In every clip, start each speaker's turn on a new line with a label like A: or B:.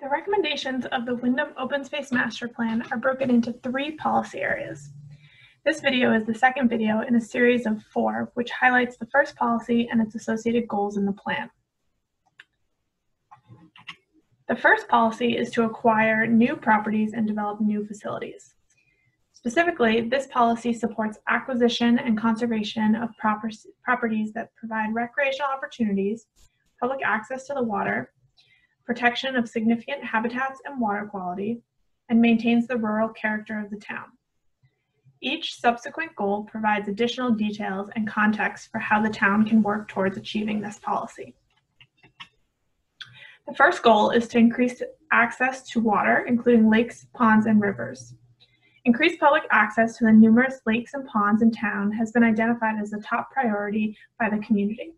A: The recommendations of the Windham Open Space Master Plan are broken into 3 policy areas. This video is the second video in a series of 4, which highlights the first policy and its associated goals in the plan. The first policy is to acquire new properties and develop new facilities. Specifically, this policy supports acquisition and conservation of properties that provide recreational opportunities, public access to the water, protection of significant habitats and water quality, and maintains the rural character of the town. Each subsequent goal provides additional details and context for how the town can work towards achieving this policy. The first goal is to increase access to water, including lakes, ponds, and rivers. Increased public access to the numerous lakes and ponds in town has been identified as a top priority by the community.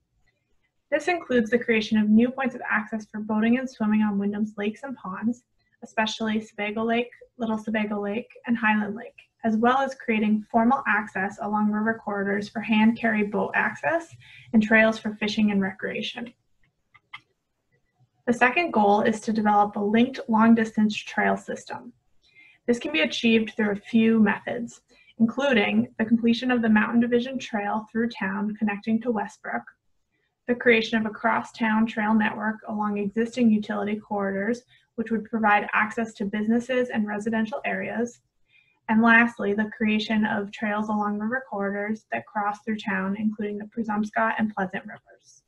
A: This includes the creation of new points of access for boating and swimming on Windham's lakes and ponds, especially Sebago Lake, Little Sebago Lake, and Highland Lake, as well as creating formal access along river corridors for hand-carry boat access and trails for fishing and recreation. The second goal is to develop a linked long-distance trail system. This can be achieved through a few methods, including the completion of the Mountain Division Trail through town connecting to Westbrook, the creation of a cross-town trail network along existing utility corridors, which would provide access to businesses and residential areas, and lastly, the creation of trails along river corridors that cross through town, including the Presumpscot and Pleasant rivers.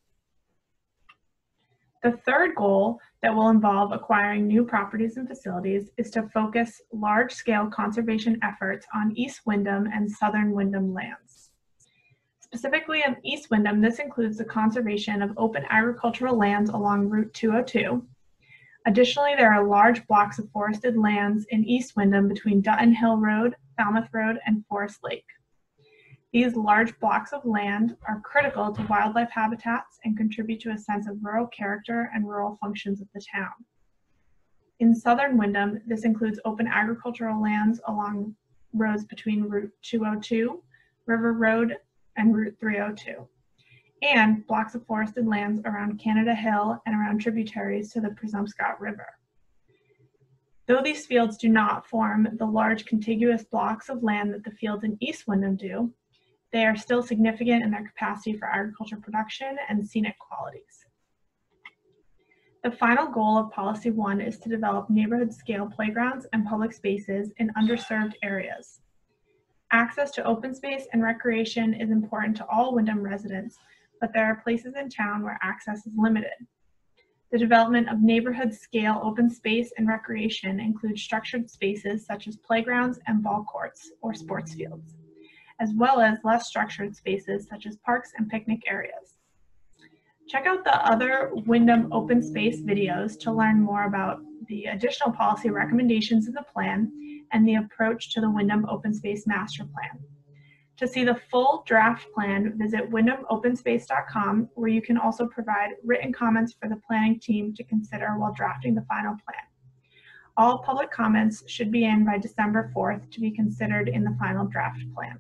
A: The third goal that will involve acquiring new properties and facilities is to focus large-scale conservation efforts on East Windham and Southern Windham lands. Specifically in East Windham, this includes the conservation of open agricultural lands along Route 202. Additionally, there are large blocks of forested lands in East Windham between Dutton Hill Road, Falmouth Road, and Forest Lake. These large blocks of land are critical to wildlife habitats and contribute to a sense of rural character and rural functions of the town. In Southern Windham, this includes open agricultural lands along roads between Route 202, River Road, and Route 302, and blocks of forested lands around Canada Hill and around tributaries to the Presumpscot River. Though these fields do not form the large contiguous blocks of land that the fields in East Windham do, they are still significant in their capacity for agriculture production and scenic qualities. The final goal of Policy 1 is to develop neighborhood-scale playgrounds and public spaces in underserved areas. Access to open space and recreation is important to all Windham residents, but there are places in town where access is limited. The development of neighborhood-scale open space and recreation includes structured spaces such as playgrounds and ball courts or sports fields, as well as less structured spaces such as parks and picnic areas. Check out the other Windham open space videos to learn more about the additional policy recommendations in the plan and the approach to the Windham Open Space Master Plan. To see the full draft plan, visit windhamopenspace.com, where you can also provide written comments for the planning team to consider while drafting the final plan. All public comments should be in by December 4th to be considered in the final draft plan.